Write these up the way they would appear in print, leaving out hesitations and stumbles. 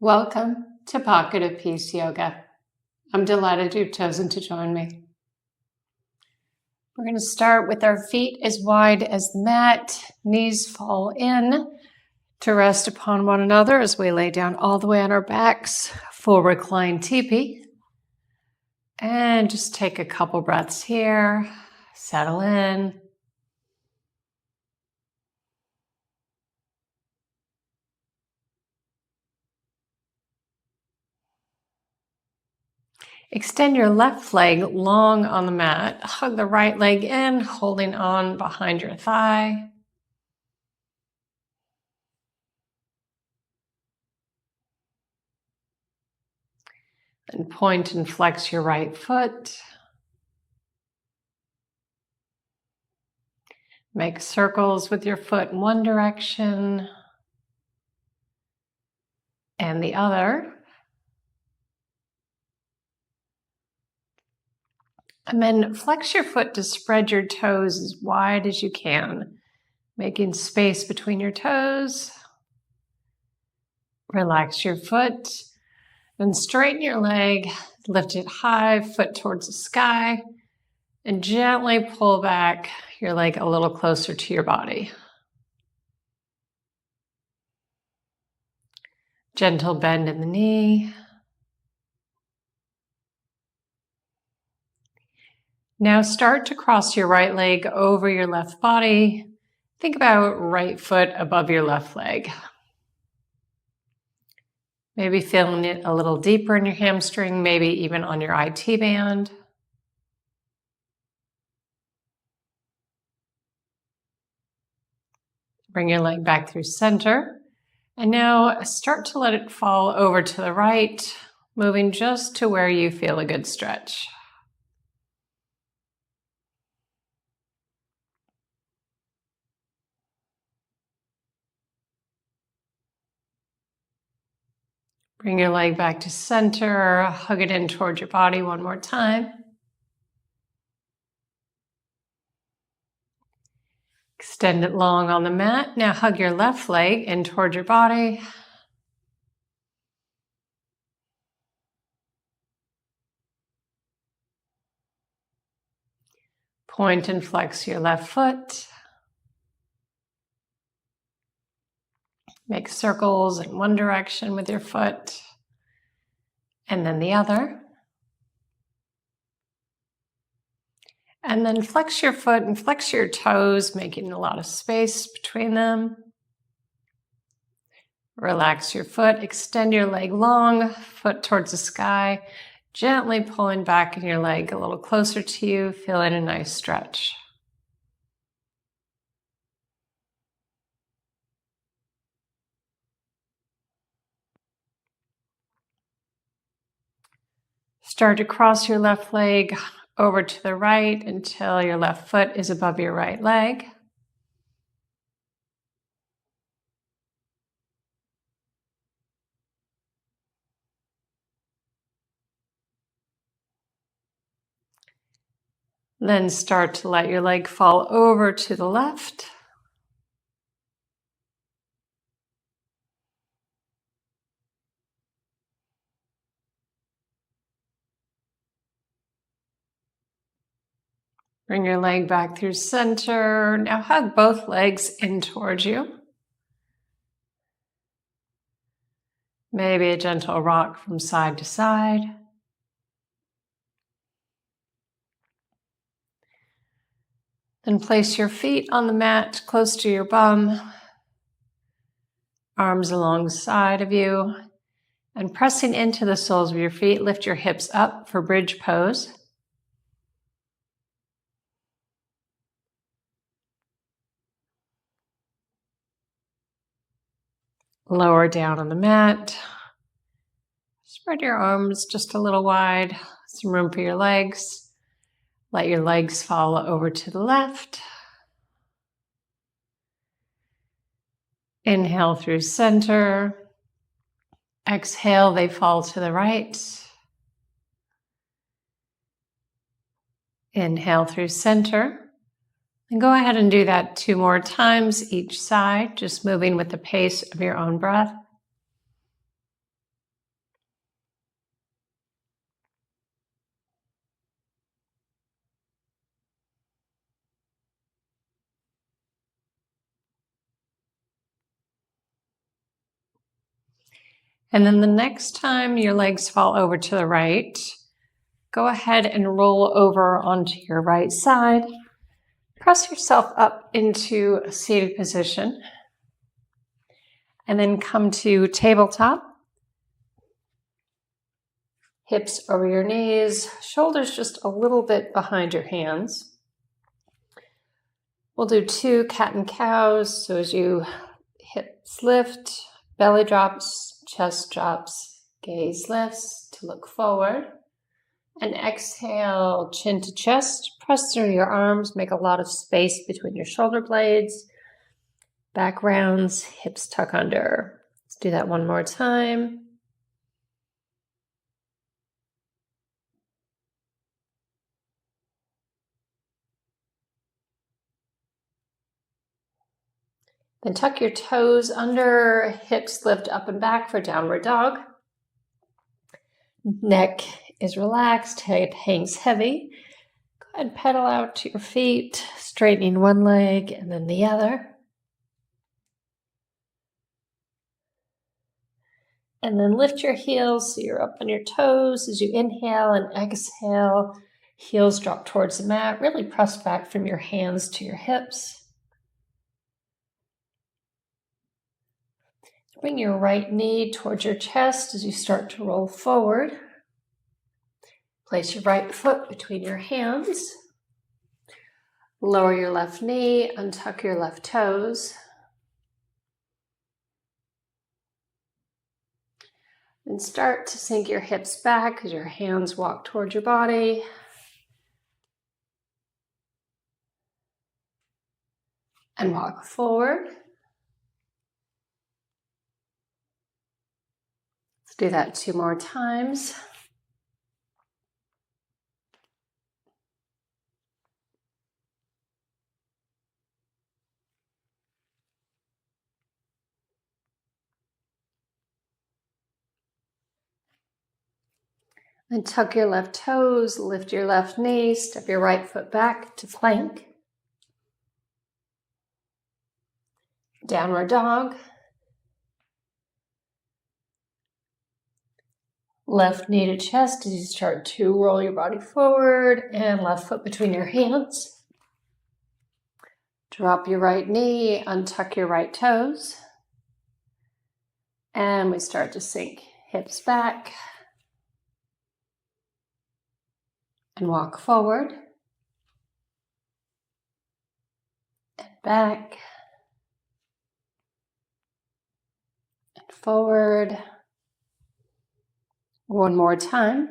Welcome to Pocket of Peace Yoga. I'm delighted you've chosen to join me. We're going to start with our feet as wide as the mat, knees fall in to rest upon one another as we lay down all the way on our backs, full reclined teepee. And just take a couple breaths here, settle in. Extend your left leg long on the mat. Hug the right leg in, holding on behind your thigh. And point and flex your right foot. Make circles with your foot in one direction and the other. And then flex your foot to spread your toes as wide as you can, making space between your toes. Relax your foot, then straighten your leg, lift it high, foot towards the sky, and gently pull back your leg a little closer to your body. Gentle bend in the knee. Now start to cross your right leg over your left body. Think about right foot above your left leg. Maybe feeling it a little deeper in your hamstring, maybe even on your IT band. Bring your leg back through center. And now start to let it fall over to the right, moving just to where you feel a good stretch. Bring your leg back to center, hug it in towards your body one more time. Extend it long on the mat. Now hug your left leg in towards your body. Point and flex your left foot. Make circles in one direction with your foot and then the other. And then flex your foot and flex your toes, making a lot of space between them. Relax your foot, extend your leg long, foot towards the sky, gently pulling back in your leg a little closer to you, feeling a nice stretch. Start to cross your left leg over to the right until your left foot is above your right leg. Then start to let your leg fall over to the left. Bring your leg back through center. Now hug both legs in towards you. Maybe a gentle rock from side to side. Then place your feet on the mat close to your bum, arms alongside of you, and pressing into the soles of your feet, lift your hips up for bridge pose. Lower down on the mat. Spread your arms just a little wide, some room for your legs. Let your legs fall over to the left. Inhale through center. Exhale, they fall to the right. Inhale through center. And go ahead and do that 2 more times each side, just moving with the pace of your own breath. And then the next time your legs fall over to the right, go ahead and roll over onto your right side. Press yourself up into a seated position. And then come to tabletop. Hips over your knees, shoulders just a little bit behind your hands. We'll do 2 cat and cows. So as you hips lift, belly drops, chest drops, gaze lifts to look forward. And exhale, chin to chest. Press through your arms, make a lot of space between your shoulder blades. Back rounds, hips tuck under. Let's do that one more time. Then tuck your toes under, hips lift up and back for downward dog. Neck is relaxed, head hangs heavy. Go ahead and pedal out to your feet, straightening one leg and then the other. And then lift your heels so you're up on your toes as you inhale and exhale. Heels drop towards the mat. Really press back from your hands to your hips. Bring your right knee towards your chest as you start to roll forward. Place your right foot between your hands. Lower your left knee, untuck your left toes. And start to sink your hips back as your hands walk towards your body. And walk forward. Let's do that 2 more times. Then tuck your left toes, lift your left knee, step your right foot back to plank. Downward dog. Left knee to chest as you start to roll your body forward and left foot between your hands. Drop your right knee, untuck your right toes. And we start to sink hips back. And walk forward. And back. And forward. One more time.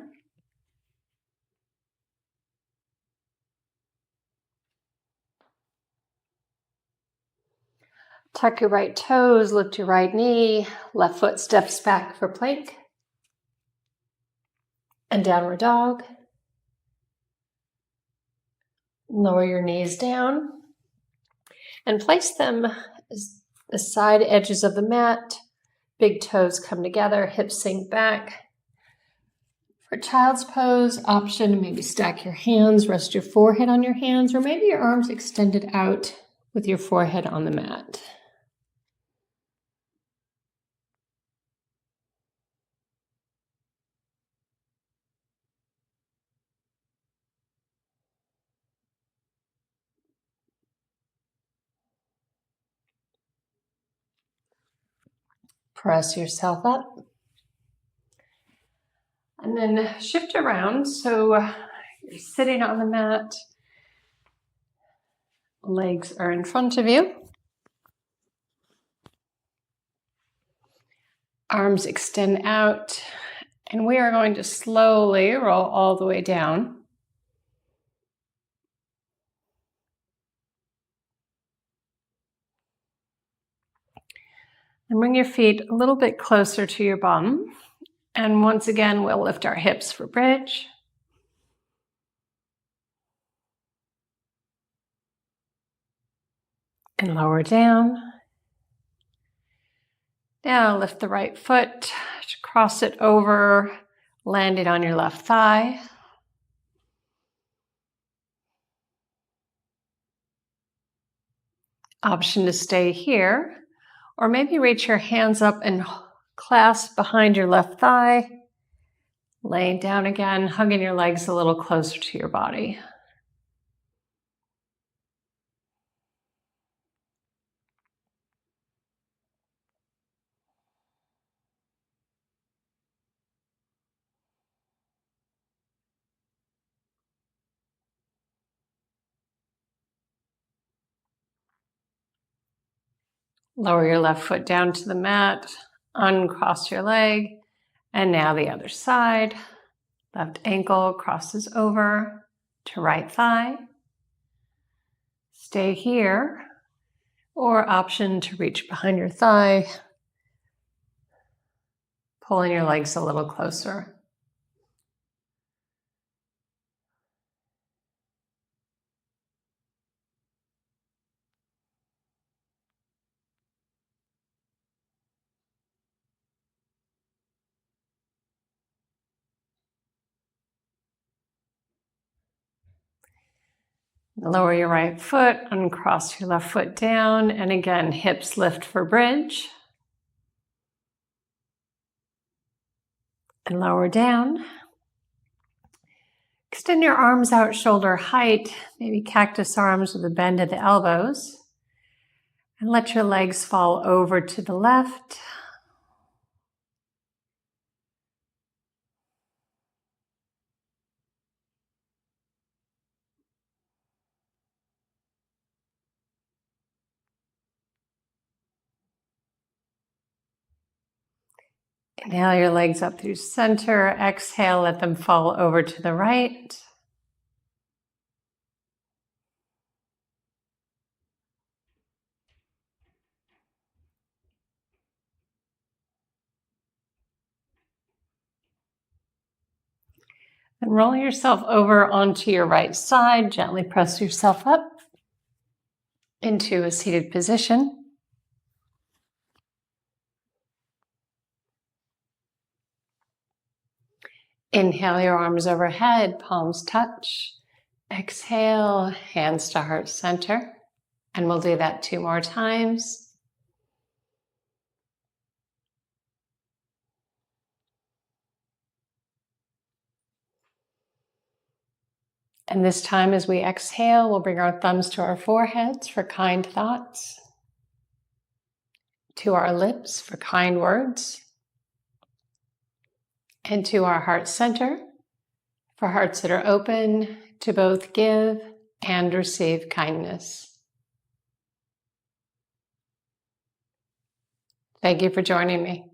Tuck your right toes, lift your right knee, left foot steps back for plank. And downward dog. Lower your knees down. And place them as the side edges of the mat. Big toes come together, hips sink back. For child's pose, option, maybe stack your hands, rest your forehead on your hands, or maybe your arms extended out with your forehead on the mat. Press yourself up. And then shift around. So you're sitting on the mat. Legs are in front of you. Arms extend out. And we are going to slowly roll all the way down. And bring your feet a little bit closer to your bum. And once again, we'll lift our hips for bridge. And lower down. Now lift the right foot, cross it over, land it on your left thigh. Option to stay here, or maybe reach your hands up and Clasp behind your left thigh. Laying down again, hugging your legs a little closer to your body. Lower your left foot down to the mat, uncross your leg, and now the other side. Left ankle crosses over to right thigh. Stay here, or option to reach behind your thigh, pulling your legs a little closer. Lower your right foot, uncross your left foot down, and again, hips lift for bridge. And lower down. Extend your arms out shoulder height, maybe cactus arms with a bend at the elbows. And let your legs fall over to the left. Inhale your legs up through center. Exhale, let them fall over to the right. And roll yourself over onto your right side. Gently press yourself up into a seated position. Inhale your arms overhead, palms touch. Exhale, hands to heart center. And we'll do that 2 more times. And this time as we exhale, we'll bring our thumbs to our foreheads for kind thoughts, to our lips for kind words, and to our heart center for hearts that are open to both give and receive kindness. Thank you for joining me.